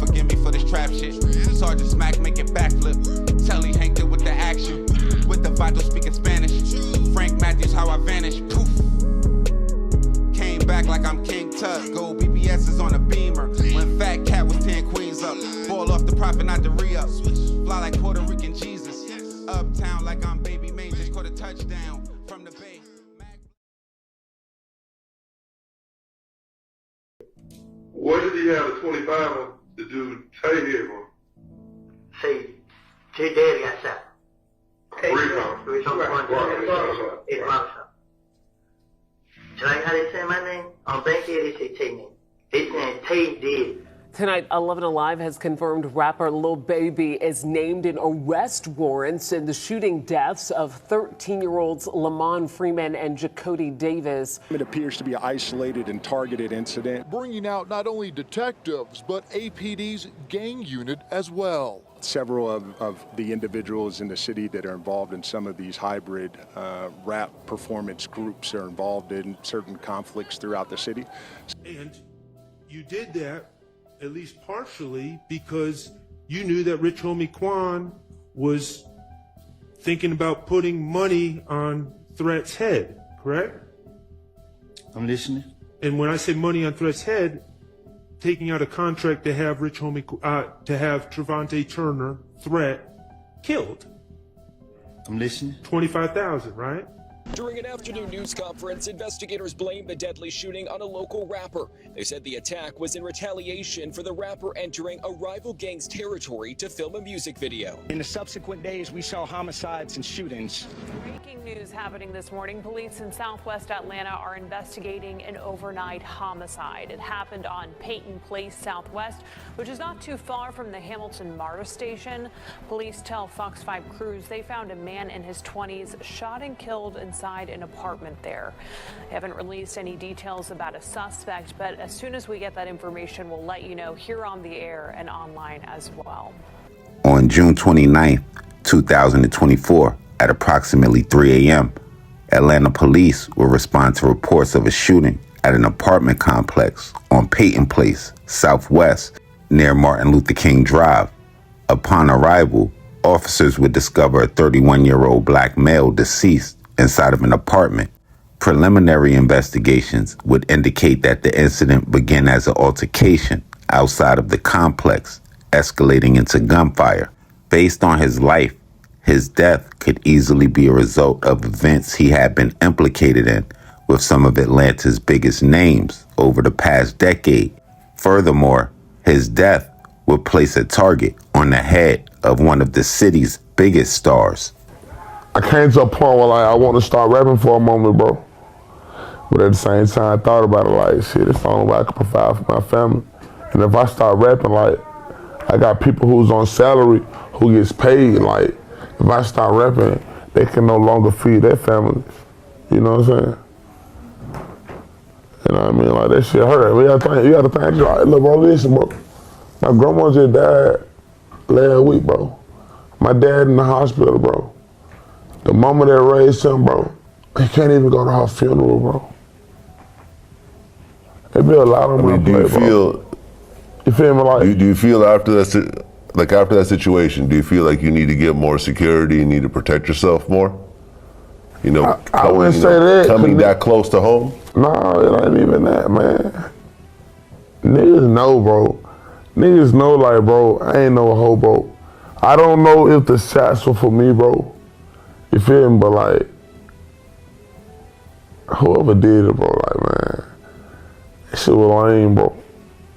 forgive me for this trap shit. Sergeant Smack making backflip. Telly Hank did with the action. With the vital speaking Spanish. Frank Matthews, how I vanish. Poof. Came back like I'm King Tut. Gold BBS is on a beamer. When Fat Cat was 10 queens up. Ball off the profit, not the re-up. Fly like Puerto Rican Jesus. Uptown like I'm Baby May. Just caught a touchdown from the bay. What did he have a 25 on to do Tay here for? See, two days got shot. In Barbershop. So like how they say my name? On bank here they say Tay name. They saying Tay did. Tonight, 11 Alive has confirmed rapper Lil Baby is named in arrest warrants in the shooting deaths of 13-year-olds Lamont Freeman and Jacody Davis. It appears to be an isolated and targeted incident. Bringing out not only detectives, but APD's gang unit as well. Several of the individuals in the city that are involved in some of these hybrid rap performance groups are involved in certain conflicts throughout the city. And you did that at least partially because you knew that Rich Homie Quan was thinking about putting money on Threat's head, correct? I'm listening. And when I say money on Threat's head, taking out a contract to have Rich Homie, to have Travante Turner, Threat, killed. I'm listening. 25,000, right? During an afternoon news conference, investigators blamed the deadly shooting on a local rapper. They said the attack was in retaliation for the rapper entering a rival gang's territory to film a music video. In the subsequent days, we saw homicides and shootings. Breaking news happening this morning. Police in southwest Atlanta are investigating an overnight homicide. It happened on Peyton Place Southwest, which is not too far from the Hamilton MARTA station. Police tell Fox 5 crews they found a man in his 20s shot and killed inside an apartment there. They haven't released any details about a suspect, but as soon as we get that information, we'll let you know here on the air and online as well. On June 29th, 2024, at approximately 3 a.m., Atlanta police will respond to reports of a shooting at an apartment complex on Peyton Place, Southwest, near Martin Luther King Drive. Upon arrival, officers would discover a 31-year-old black male deceased inside of an apartment. Preliminary investigations would indicate that the incident began as an altercation outside of the complex, escalating into gunfire. Based on his life, his death could easily be a result of events he had been implicated in with some of Atlanta's biggest names over the past decade. Furthermore, his death would place a target on the head of one of the city's biggest stars. I came to a point where like I want to start rapping for a moment, bro. But at the same time, I thought about it like, shit, it's the only way I can provide for my family. And if I start rapping, like, I got people who's on salary who gets paid. Like, if I start rapping, they can no longer feed their families. You know what I'm saying? You know what I mean? Like, that shit hurt. You gotta think, like, look, bro, listen, bro. My grandma just died last week, bro. My dad in the hospital, bro. The mama that raised him, bro, he can't even go to her funeral, bro. There be a lot of them. Do you feel? You feel me? Like, do you feel after that situation? Do you feel like you need to get more security? You need to protect yourself more? You know, I wouldn't say that. Coming that close to home? No, it ain't even that, man. Niggas know, bro. Niggas know, like, bro, I ain't no hoe, bro. I don't know if the shots were for me, bro. You feel me? But, like, whoever did it, bro, like, man, that shit was lame, bro.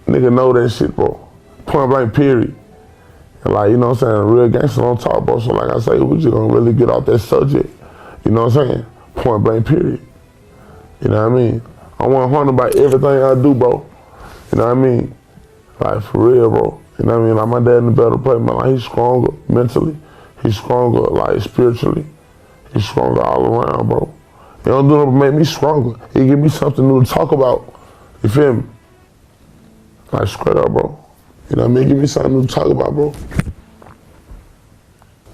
Nigga know that shit, bro. Point blank, period. And, like, you know what I'm saying? Real gangsters don't talk, bro. So, like I say, we just gonna really get off that subject. You know what I'm saying? Point blank, period. You know what I mean? I want 100 about everything I do, bro. You know what I mean? Like, for real, bro. You know what I mean? Like, my dad in a better place, man. Like, he's stronger mentally. He's stronger, like, spiritually. He's stronger all around, bro. He don't do nothing but make me stronger. He give me something new to talk about. You feel me? Like, straight up, bro. You know what I mean? Give me something new to talk about, bro.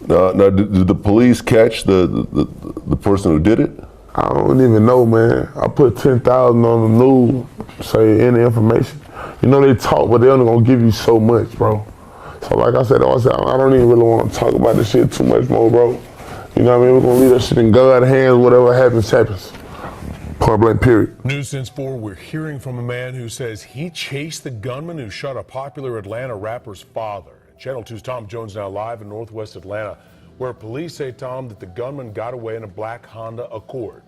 Now, did the police catch the person who did it? I don't even know, man. I put 10,000 on the news, say any information. You know they talk, but they only gonna give you so much, bro. So like I said, I don't even really want to talk about this shit too much more, bro. You know what I mean? We're gonna leave that shit in God's hands. Whatever happens, happens. Point blank, period. News Since 4, we're hearing from a man who says he chased the gunman who shot a popular Atlanta rapper's father. Channel 2's Tom Jones now live in Northwest Atlanta, where police say, Tom, that the gunman got away in a black Honda Accord.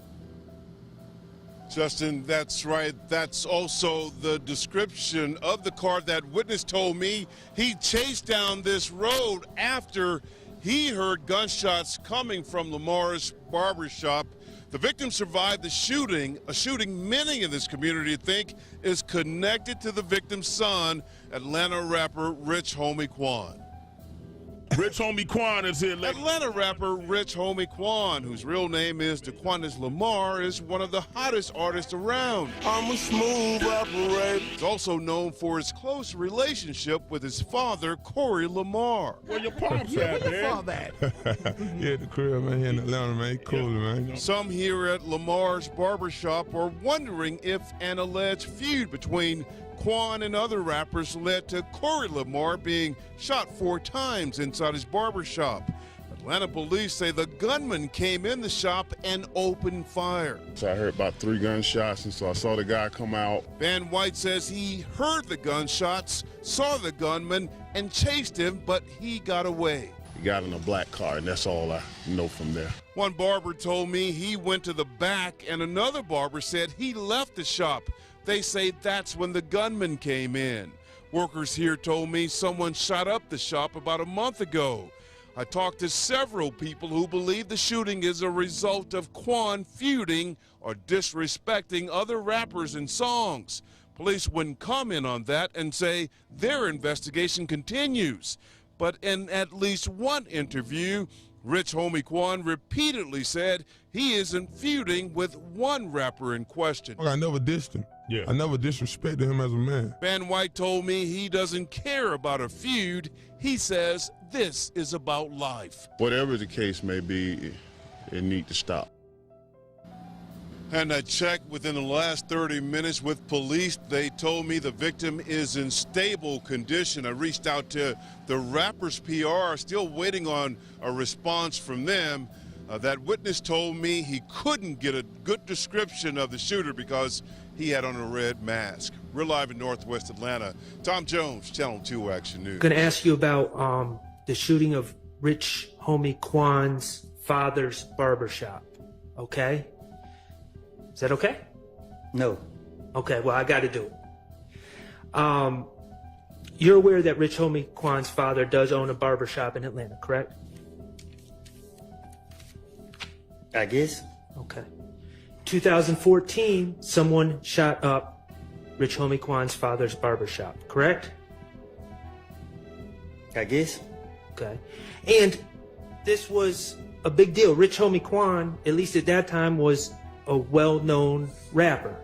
Justin, that's right. That's also the description of the car. That witness told me he chased down this road after he heard gunshots coming from Lamar's Barbershop. The victim survived the shooting, a shooting many in this community think is connected to the victim's son, Atlanta rapper Rich Homie Quan. Rich Homie Quan is here. Atlanta rapper Rich Homie Quan, whose real name is DeQuantis Lamar, is one of the hottest artists around. I'm a smooth operator. He's also known for his close relationship with his father, Corey Lamar. Where your pops at, man? Yeah, the crib, man, here in Atlanta, man. Cool, man. Some here at Lamar's Barbershop are wondering if an alleged feud between Quan and other rappers led to Corey Lamar being shot 4 times inside his barbershop. Atlanta police say the gunman came in the shop and opened fire. So I heard about 3 gunshots, and so I saw the guy come out. Van White says he heard the gunshots, saw the gunman, and chased him, but he got away. He got in a black car, and that's all I know from there. One barber told me he went to the back, and another barber said he left the shop. They say that's when the gunman came in. Workers here told me someone shot up the shop about a month ago. I talked to several people who believe the shooting is a result of Quan feuding or disrespecting other rappers and songs. Police wouldn't comment on that and say their investigation continues. But in at least one interview, Rich Homie Quan repeatedly said he isn't feuding with one rapper in question. I never dissed him. Yeah. I never disrespected him as a man. Van White told me he doesn't care about a feud. He says this is about life. Whatever the case may be, it needs to stop. And I checked within the last 30 minutes with police. They told me the victim is in stable condition. I reached out to the rapper's PR, still waiting on a response from them. That witness told me he couldn't get a good description of the shooter because he had on a red mask. We're live in Northwest Atlanta. Tom Jones, Channel 2 Action News. I'm going to ask you about the shooting of Rich Homie Quan's father's barbershop, okay? Is that okay? No. Okay, well, I got to do it. You're aware that Rich Homie Quan's father does own a barbershop in Atlanta, correct? I guess. Okay. 2014, someone shot up Rich Homie Quan's father's barbershop, correct? I guess. Okay. And this was a big deal. Rich Homie Quan, at least at that time, was a well-known rapper.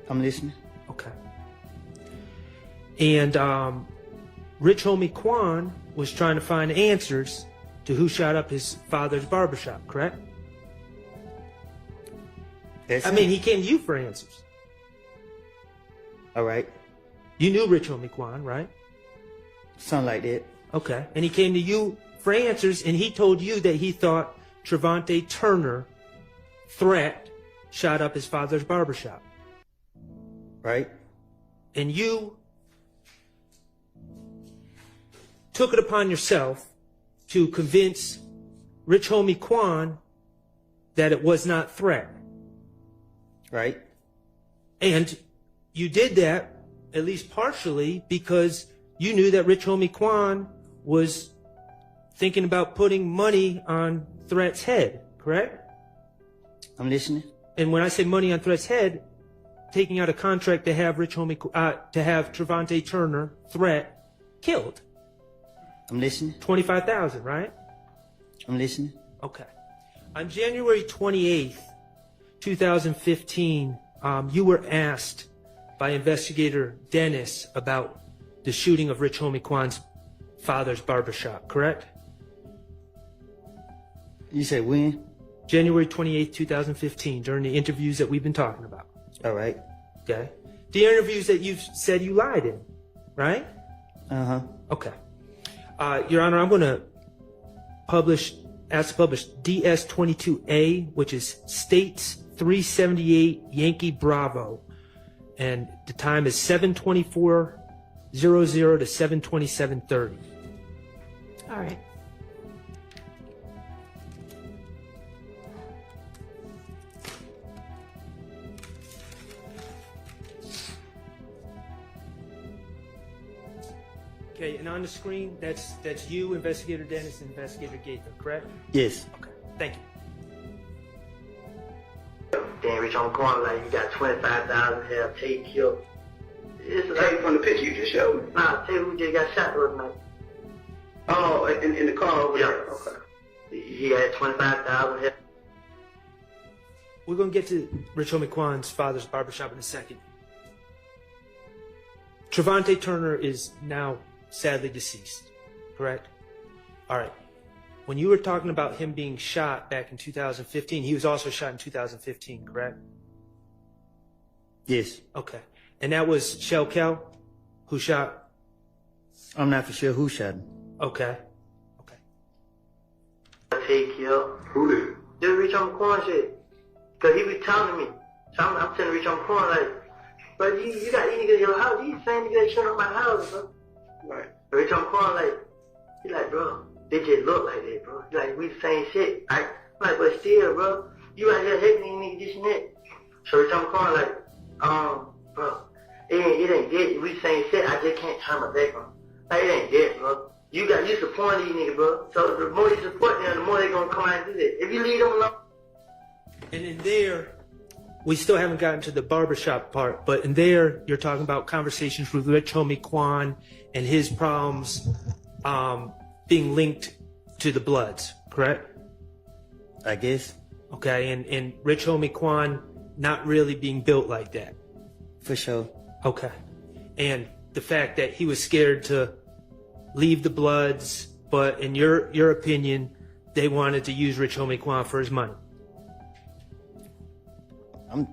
I'm listening. Okay. And Rich Homie Quan was trying to find answers to who shot up his father's barbershop, correct? I mean, he came to you for answers. All right. You knew Rich Homie Quan, right? Something like that. Okay. And he came to you for answers, and he told you that he thought Travante Turner threat shot up his father's barbershop. Right. And you took it upon yourself to convince Rich Homie Quan that it was not threat. Right. And you did that, at least partially, because you knew that Rich Homie Quan was thinking about putting money on Threat's head, correct? I'm listening. And when I say money on Threat's head, taking out a contract to have to have Travante Turner, Threat, killed. I'm listening. $25,000, right? I'm listening. Okay. On January 28th, 2015, you were asked by investigator Dennis about the shooting of Rich Homie Quan's father's barbershop, correct? You say when? January 28th, 2015, during the interviews that we've been talking about. All right. Okay. The interviews that you've said you lied in, right? Uh-huh. Okay. Your Honor, I'm going to ask to publish DS-22A, which is States 378 Yankee Bravo. And the time is 7/24/00 to 7/27/30. All right. Okay, and on the screen, that's you, Investigator Dennis, and Investigator Gaither, correct? Yes. Okay, thank you. Then Rich on the corner, like, you got 25,000 have Tate killed. Tate from the picture you just showed me? Nah, Tate who just got shot the other night. Oh, in the car over there? Okay. He had 25,000 have. We're going to get to Rich Homie Kwan's father's barbershop in a second. Travante Turner is now sadly deceased, correct? All right. When you were talking about him being shot back in 2015, he was also shot in 2015, correct? Yes. Okay. And that was Shell Kel who shot? I'm not for sure who shot him. Okay. Take you. Who did? Just Rich on the corner shit. Cause he be telling me. So I'm telling Rich on the corner like, but you got these niggas in your house. These same niggas that shut up my house, bro. Right. Rich on the corner like, he like, bro, they just look like that, bro. He like, we the same shit. I'm like, but still, bro, you out here hating these niggas this and that. So Rich on the corner like, bro, it ain't dead. We the same shit. I just can't turn my back on. Like, it ain't dead, bro. You supporting these niggas, bro. So the more you support them, the more they gonna come out and do that. If you leave them alone. And in there, we still haven't gotten to the barbershop part, but in there, you're talking about conversations with Rich Homie Kwan and his problems being linked to the Bloods, correct? I guess. Okay, and Rich Homie Kwan not really being built like that. For sure. Okay. And the fact that he was scared to leave the Bloods, but in your opinion, they wanted to use Rich Homie Kwan for his money. I'm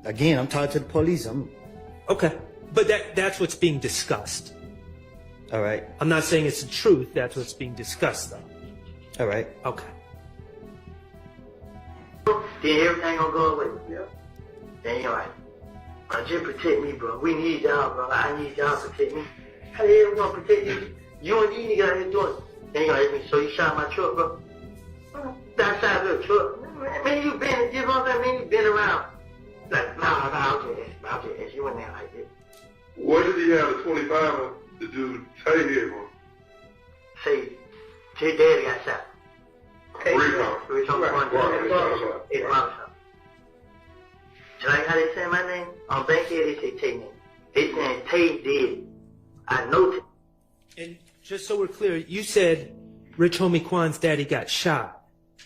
talking to the police. Okay. But that's what's being discussed. All right. I'm not saying it's the truth. That's what's being discussed, though. All right. Okay. Then everything gonna go away. Yeah. Then you're like, just protect me, bro. We need y'all, bro. I need y'all to protect me. How the hell we gonna protect you? You and these niggas out here doing it. Then you gonna ask me, so you shot my truck, bro? That side of the truck. Man, you been, you know what I'm saying? Man, you been around. Like, nah, I'll just ask you in there like that. What did he have a 25 on to do Tay here for? Say, his daddy got shot. Rich on the Barbershop. It's Barbershop. So like how they say my name? On Bankhead, they say Tay name. They saying Tay did. I know Tay. And just so we're clear, you said Rich Homie Kwan's daddy got shot.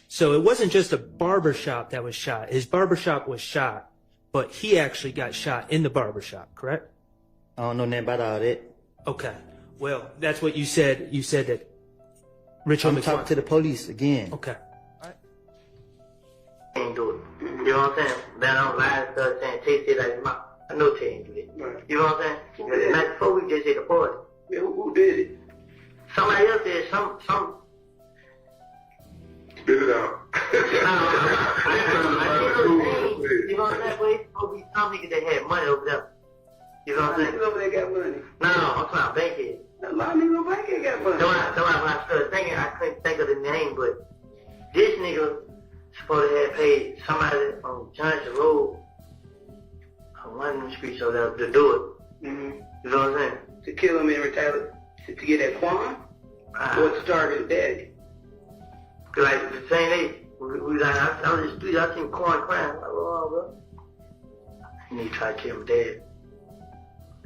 So it wasn't just a barbershop that was shot. His barbershop was shot, but he actually got shot in the barbershop, correct? I don't know nothing about all that. Okay. Well, that's what you said. You said that Rich Homie Kwan. Talk to the police again. Okay. Ain't do it. You know what I'm saying? Then I don't lie and stuff saying Tay said like my. I know Tay ain't do it. Right. You know what I'm saying? The night before we just hit the party. Yeah, who did it? Somebody else did. Some. Spit it out. You know what I'm saying? Wait, we some niggas that had money over there. You know what I'm saying? Niggas over there got money. No, I'm talking about Bankhead. A lot of niggas over Bankhead got money. When I started thinking, I couldn't think of the name, but this nigga supposed to have paid somebody on Johnson Road on one of them streets over there to do it. Mm-hmm. You know what I'm saying? To kill him in retaliation, to get that Quan, or to target his daddy. Cause like the same day, we like, I was just I seen Quan crying. Like, oh, bro. And he tried to kill his dad.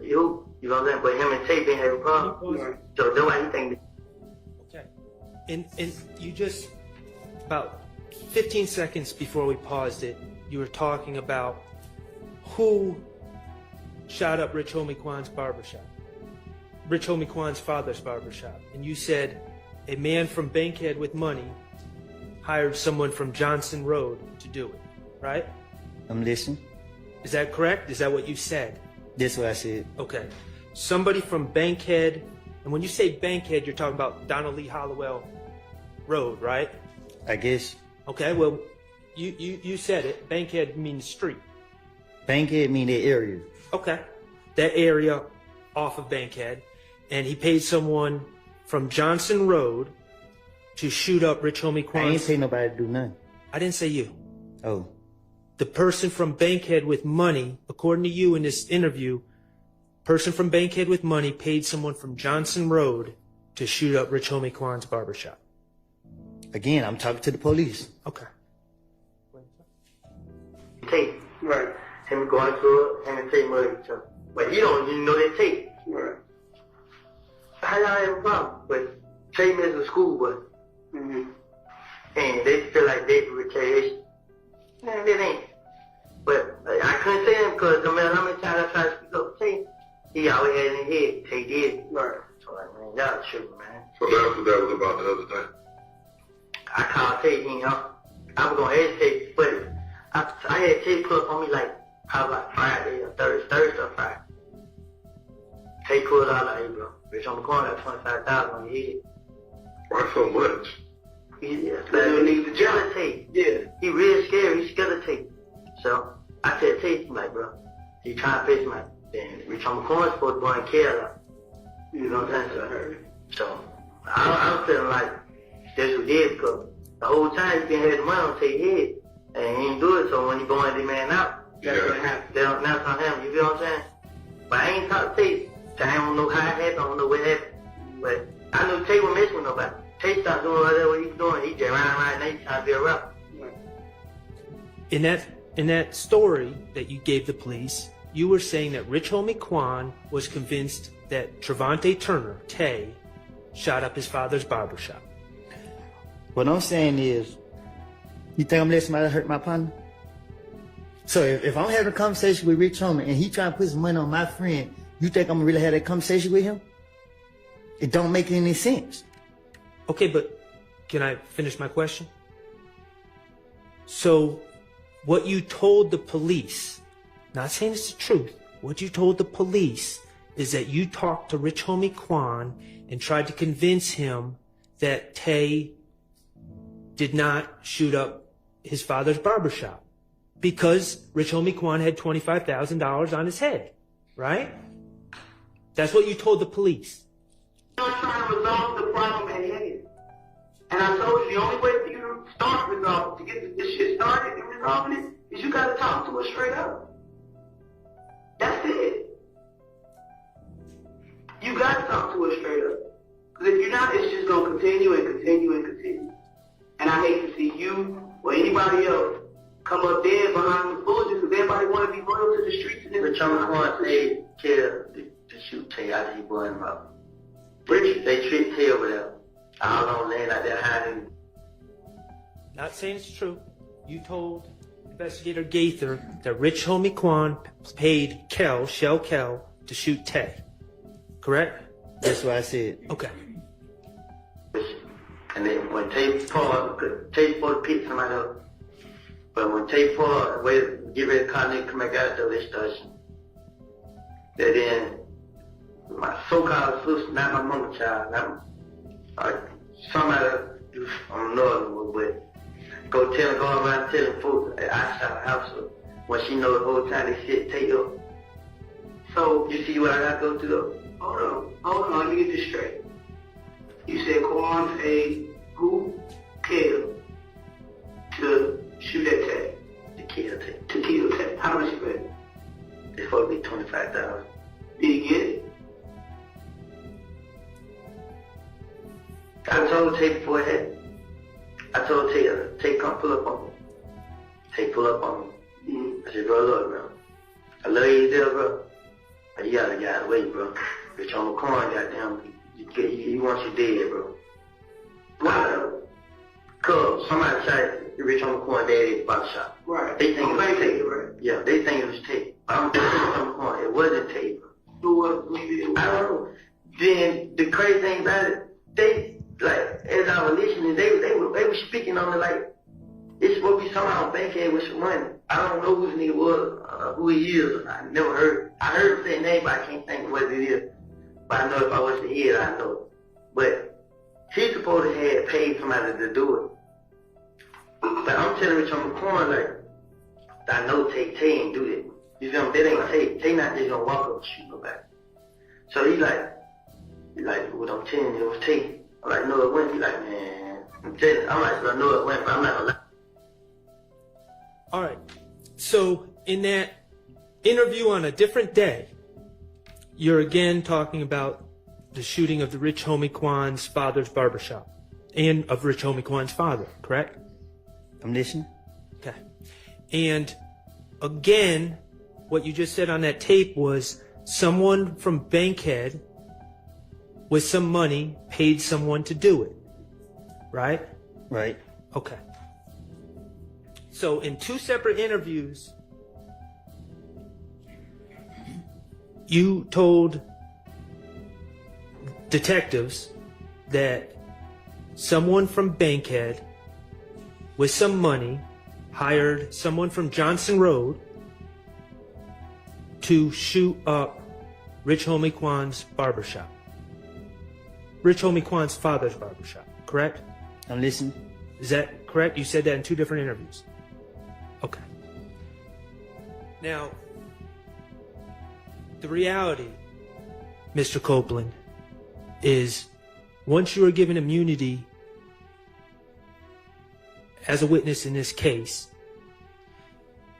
You know what I'm saying? But him and Tay didn't have a problem. Right. So that's why he think. Okay. And you just, about 15 seconds before we paused it, you were talking about who shot up Rich Homie Kwan's barbershop. Rich Homie Kwan's father's barbershop. And you said a man from Bankhead with money hired someone from Johnson Road to do it, right? I'm listening. Is that correct? Is that what you said? That's what I said. Okay. Somebody from Bankhead, and when you say Bankhead, you're talking about Donald Lee Hollowell Road, right? I guess. Okay, well, you said it. Bankhead means street. Bankhead mean that area. Okay. That area off of Bankhead. And he paid someone from Johnson Road to shoot up Rich Homie Quan. I ain't pay nobody to do nothing. I didn't say you. Oh. The person from Bankhead with money, according to you in this interview, person from Bankhead with money paid someone from Johnson Road to shoot up Rich Homie Quan's barbershop. Again, I'm talking to the police. Okay. Tape. Right. Him going to it, him and Tape murder each other. But he don't even know that Tape. Right. How y'all have a problem? But Tape is a school boy. Mm-hmm. And they feel like they do retaliation. Man, it ain't. But I couldn't say him because no matter how many times I tried to speak up to Tape, he always had in his head, Tape did. Right. So like, man, y'all tripping, man. So that's what that was about the other day. I called Tape, you know. I was gonna educate, but I had Tape put up on me like probably like Friday or Thursday or Friday. Tape pulled out like, hey bro, Rich on the corner at 25,000 on your head. Why so much? He don't need the jealous Tape. Yeah. He real scared, he's scared of Tape. So I said Tape, I'm like, bro, he trying to face my then Rich on the corner supposed to go and care. You know what I'm saying? So I was feeling like that's what he did because the whole time he been had the money on Tape's head. And he ain't do it, so when he going to man out, that's what happened. They don't announce on him, you feel what I'm saying? But I ain't talked to Tape. So I don't know how it happened, I don't know what happened. But I knew Tape wasn't messing with nobody. Tape stopped doing what he was doing. He just riding, and he trying to be a rapper. In that story that you gave the police, you were saying that Rich Homie Quan was convinced that Travante Turner, Tay, shot up his father's barbershop. What I'm saying is, you think I'm letting somebody hurt my partner? So if I'm having a conversation with Rich Homie and he trying to put some money on my friend, you think I'm gonna really have that conversation with him? It don't make any sense. Okay, but can I finish my question? So what you told the police, not saying it's the truth, what you told the police is that you talked to Rich Homie Quan and tried to convince him that Tay did not shoot up his father's barbershop because Rich Homie Quan had $25,000 on his head, right? That's what you told the police. I'm trying to resolve the problem at hand. And I told you the only way for you to start resolving, to get this shit started and resolving it, is you gotta talk to us straight up. That's it. You gotta talk to us straight up. Because if you're not, it's just gonna continue and continue and continue. And I hate to see you or anybody else come up there behind the bullshit because everybody want to be loyal to the streets. And Rich Homie Quan said, to shoot Tay out of his boy mouth. Rich, they treat Tay over there. I don't know, laying out there hiding. Not saying it's true. You told Investigator Gaither that Rich Homie Quan paid Shell Kel, to shoot Tay. Correct? That's what I said. Okay. And then when Tay Paul, Tay Paul picked somebody up. But when Tay Paul, get ready to call nigga come back out there, they started shooting. Then my so-called sister, not my mama child, somebody on another one, but go around telling folks that I shot a house up when she know the whole time they shit Tay up. So you see what I gotta go through though? Hold on, let me get this straight. You said Quan paid who? Kel to shoot at Tay. To kill Tay. To kill Tay. How much you paid? It's supposed to be $25,000. Did he get it? I told Tay before it happened. I told Tay come pull up on me. Tay pull up on me. I said, bro, look, bro. I love you there, bro. But you gotta get out of the way, bro. Rich Homie Quan, goddamn, he wants you dead, bro. Why? Cause somebody shot Rich Homie Quan dead at the barbershop. Right. They think it was Tay, right? Yeah, they think it was Tay. I don't think Rich Homie Quan, it wasn't Tay, bro. Who was it? I don't know. Then the crazy thing about it, like, as I was listening, they were speaking on it like, it's supposed to be somehow Bankhead with some money. I don't know who this nigga was, who he is. I never heard. I heard him say name, but I can't think of what it is. But I know if I was to hear it, I know it. But he supposed to have paid somebody to do it. But I'm telling Rich on the corner, like, I know Tay ain't do that. You feel me? That ain't Tay. Tay not just gonna walk up and shoot nobody. So he like, what I'm telling you, it was Tay. I'm like, no, it wasn't. He like, man, I'm telling you. I'm like, I know it went, but I'm not gonna lie. All right. So in that interview on a different day, you're again talking about the shooting of the Rich Homie Quan's father's barbershop and of Rich Homie Quan's father, correct? I'm listening. Okay. And again, what you just said on that tape was someone from Bankhead with some money paid someone to do it, right? Right. Okay. So in two separate interviews, you told detectives that someone from Bankhead with some money hired someone from Johnson Road to shoot up Rich Homie Quan's barbershop. Rich Homie Quan's father's barbershop, correct? I'm listening. Is that correct? You said that in two different interviews. Okay. Now, the reality, Mr. Copeland, is once you are given immunity as a witness in this case,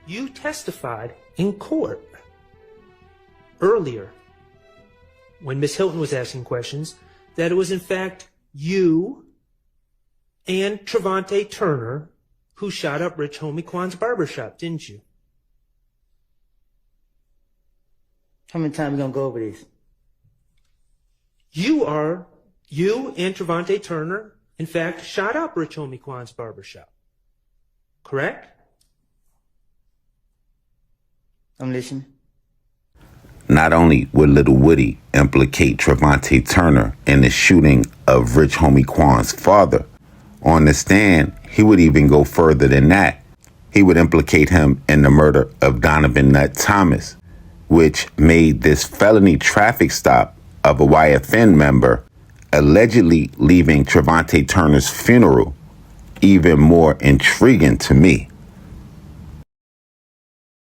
you testified in court earlier when Ms. Hilton was asking questions that it was in fact you and Travante Turner who shot up Rich Homie Quan's barbershop, didn't you? How many times are we gonna go over this? You and Travante Turner, in fact, shot up Rich Homie Quan's barbershop. Correct? I'm listening. Not only would Little Woody implicate Travante Turner in the shooting of Rich Homie Quan's father, on the stand, he would even go further than that. He would implicate him in the murder of Donovan Nutt Thomas, which made this felony traffic stop of a YFN member allegedly leaving Travante Turner's funeral even more intriguing to me.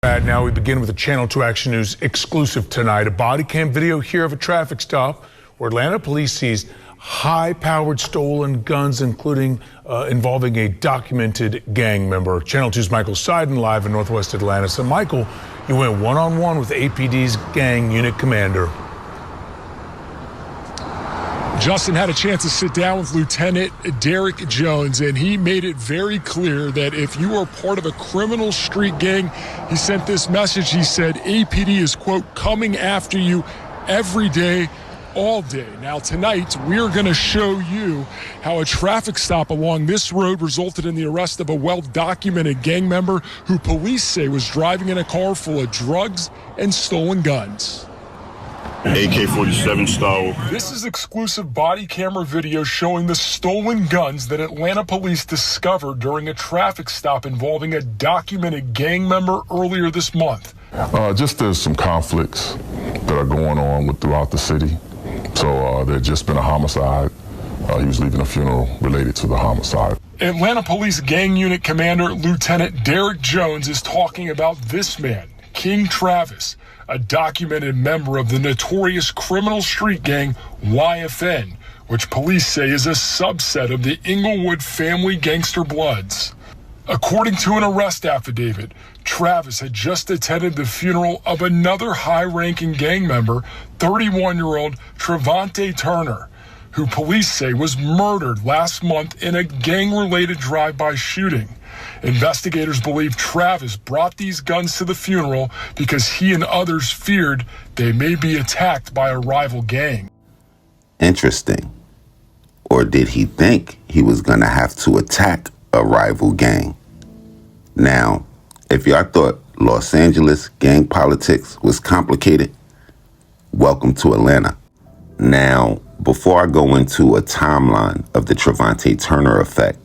Now we begin with a Channel 2 Action News exclusive tonight. A body cam video here of a traffic stop where Atlanta police seized high-powered stolen guns, including involving a documented gang member. Channel 2's Michael Seiden live in Northwest Atlanta. So, Michael, you went one-on-one with APD's gang unit commander. Justin had a chance to sit down with Lieutenant Derek Jones, and he made it very clear that if you are part of a criminal street gang, he sent this message. He said, APD is, quote, coming after you every day, all day. Now, tonight, we're going to show you how a traffic stop along this road resulted in the arrest of a well-documented gang member who police say was driving in a car full of drugs and stolen guns. AK-47 style. This is exclusive body camera video showing the stolen guns that Atlanta police discovered during a traffic stop involving a documented gang member earlier this month. Just there's some conflicts that are going on throughout the city. So there's just been a homicide. He was leaving a funeral related to the homicide. Atlanta Police Gang Unit Commander Lieutenant Derek Jones is talking about this man, King Travis, a documented member of the notorious criminal street gang YFN, which police say is a subset of the Inglewood family gangster bloods. According to an arrest affidavit, Travis had just attended the funeral of another high-ranking gang member, 31-year-old Travante Turner, who police say was murdered last month in a gang-related drive-by shooting. Investigators believe Travis brought these guns to the funeral because he and others feared they may be attacked by a rival gang. Interesting. Or did he think he was going to have to attack a rival gang? Now, if y'all thought Los Angeles gang politics was complicated, welcome to Atlanta. Now, before I go into a timeline of the Travante Turner effect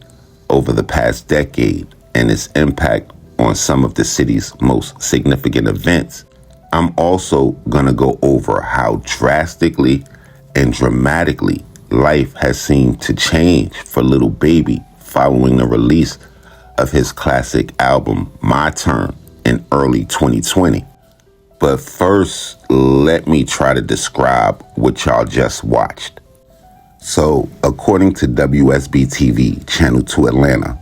over the past decade and its impact on some of the city's most significant events, I'm also going to go over how drastically and dramatically life has seemed to change for Lil Baby following the release of his classic album, My Turn, in early 2020. But first, let me try to describe what y'all just watched. So, according to WSB-TV Channel 2 Atlanta,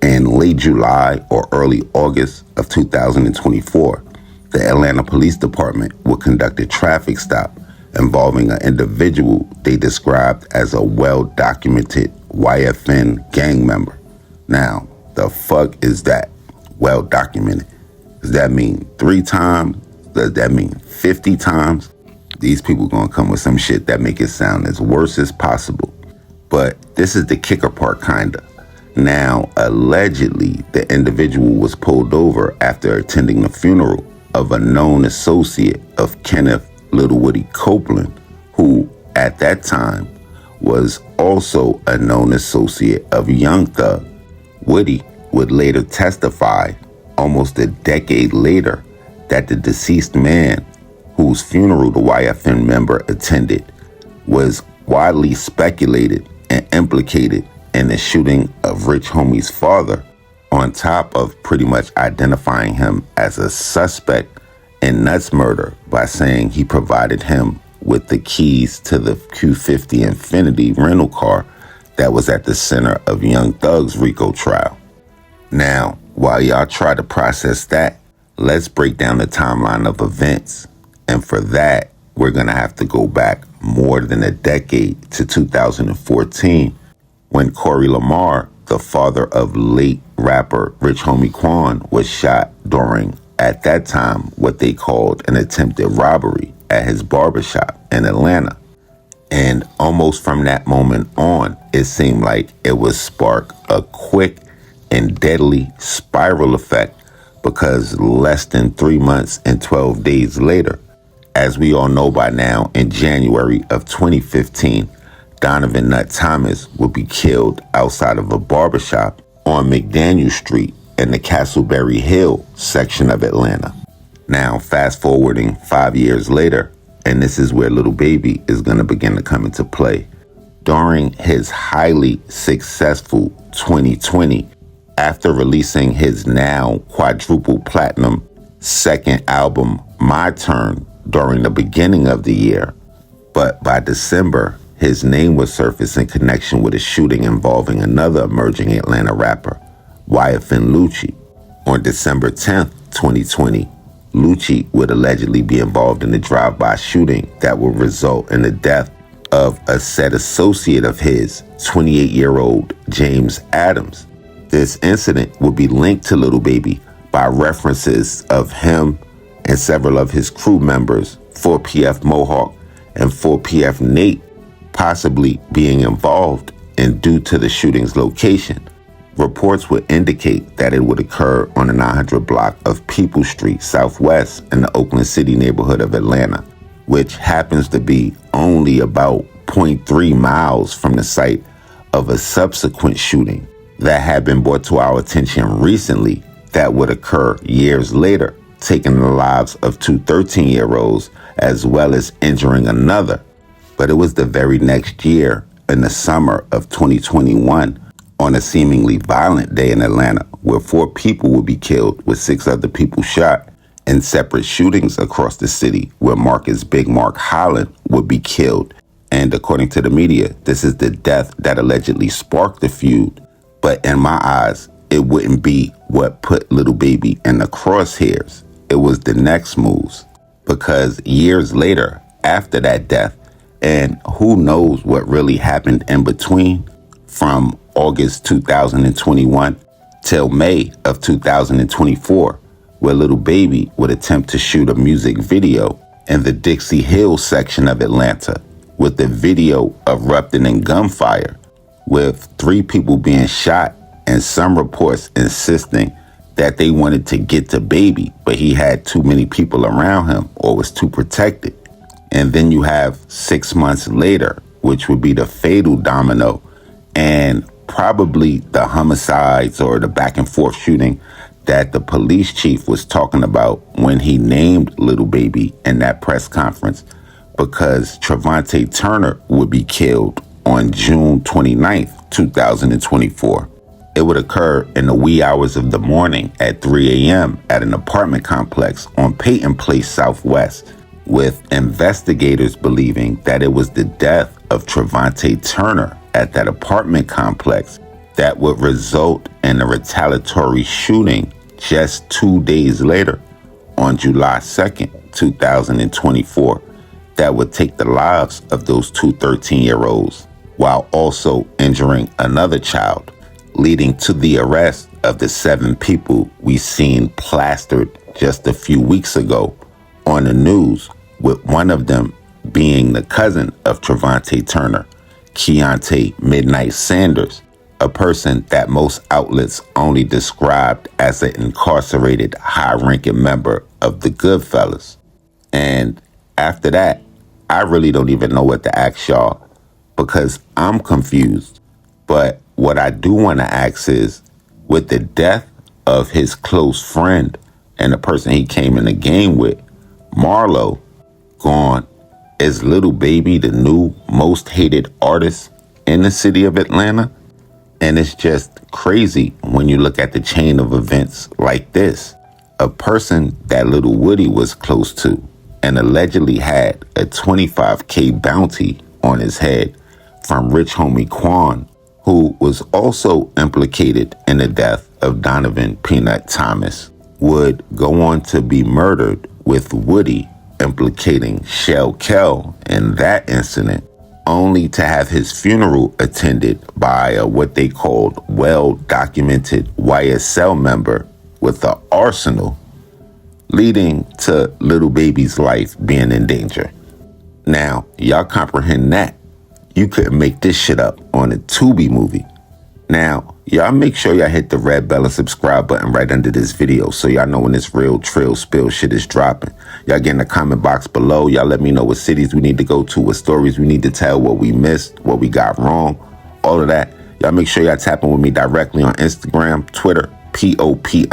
in late July or early August of 2024, the Atlanta Police Department would conduct a traffic stop involving an individual they described as a well-documented YFN gang member. Now, the fuck is that? Well-documented. Does that mean 3 times? Does that mean 50 times? These people gonna come with some shit that make it sound as worse as possible. But this is the kicker part, kinda. Now, allegedly, the individual was pulled over after attending the funeral of a known associate of Kenneth Little Woody Copeland, who at that time was also a known associate of Young Thug. Woody would later testify almost a decade later that the deceased man, whose funeral the YFN member attended, was widely speculated and implicated in the shooting of Rich Homie's father, on top of pretty much identifying him as a suspect in Nuts' murder by saying he provided him with the keys to the Q50 Infiniti rental car that was at the center of Young Thug's RICO trial. Now, while y'all try to process that, let's break down the timeline of events. And for that, we're gonna have to go back more than a decade to 2014, when Corey Lamar, the father of late rapper Rich Homie Quan, was shot during, at that time, what they called an attempted robbery at his barbershop in Atlanta. And almost from that moment on, it seemed like it would spark a quick and deadly spiral effect, because less than 3 months and 12 days later, as we all know by now, in January of 2015, Donovan Nut Thomas would be killed outside of a barbershop on McDaniel Street in the Castleberry Hill section of Atlanta. Now, fast forwarding 5 years later, and this is where Lil Baby is going to begin to come into play. During his highly successful 2020, after releasing his now quadruple platinum second album, My Turn, during the beginning of the year, but by December, his name would surface in connection with a shooting involving another emerging Atlanta rapper, YFN Lucci. On December 10th, 2020, Lucci would allegedly be involved in a drive-by shooting that would result in the death of a said associate of his, 28-year-old James Adams. This incident would be linked to Lil Baby by references of him and several of his crew members, 4PF Mohawk and 4PF Nate, possibly being involved, and due to the shooting's location, reports would indicate that it would occur on the 900 block of People Street Southwest in the Oakland City neighborhood of Atlanta, which happens to be only about 0.3 miles from the site of a subsequent shooting that had been brought to our attention recently that would occur years later, taking the lives of 2 13-year-olds as well as injuring another. But it was the very next year, in the summer of 2021, on a seemingly violent day in Atlanta, where 4 people would be killed with 6 other people shot, in separate shootings across the city, where Marcus Big Mark Holland would be killed. And according to the media, this is the death that allegedly sparked the feud. But in my eyes, it wouldn't be what put Lil Baby in the crosshairs. It was the next moves. Because years later, after that death, and who knows what really happened in between, from August 2021 till May of 2024, where Lil Baby would attempt to shoot a music video in the Dixie Hill section of Atlanta, with the video erupting in gunfire, with 3 people being shot, and some reports insisting that they wanted to get to Baby, but he had too many people around him or was too protected. And then you have 6 months later, which would be the fatal domino and probably the homicides or the back and forth shooting that the police chief was talking about when he named Little Baby in that press conference, because Travante Turner would be killed on June 29th, 2024. It would occur in the wee hours of the morning at 3 a.m. at an apartment complex on Peyton Place Southwest, with investigators believing that it was the death of Travante Turner at that apartment complex that would result in a retaliatory shooting just 2 days later on July 2nd, 2024, that would take the lives of those two 13-year-olds while also injuring another child, leading to the arrest of the 7 people we seen plastered just a few weeks ago on the news, with one of them being the cousin of Travante Turner, Keontae Midnight Sanders, a person that most outlets only described as an incarcerated high-ranking member of the Goodfellas. And after that, I really don't even know what to ask y'all, because I'm confused. But what I do want to ask is, with the death of his close friend and the person he came in the game with, Marlo, gone, is Little Baby the new most hated artist in the city of Atlanta? And it's just crazy when you look at the chain of events like this. A person that Little Woody was close to and allegedly had a $25K bounty on his head from rich homie Quan, who was also implicated in the death of Donovan Peanut Thomas, would go on to be murdered, with Woody implicating Shell Kell in that incident, only to have his funeral attended by a what they called well-documented YSL member with an arsenal, leading to Little Baby's life being in danger. Now, y'all comprehend that? You couldn't make this shit up on a Tubi movie. Now, y'all make sure y'all hit the red bell and subscribe button right under this video so y'all know when this real Trill Spill shit is dropping. Y'all get in the comment box below. Y'all let me know what cities we need to go to, what stories we need to tell, what we missed, what we got wrong, all of that. Y'all make sure y'all tapping with me directly on Instagram, Twitter, POP_A_LOT.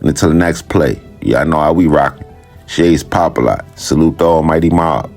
And until the next play, y'all know how we rockin'. Shay's Popalot. Salute the almighty mob.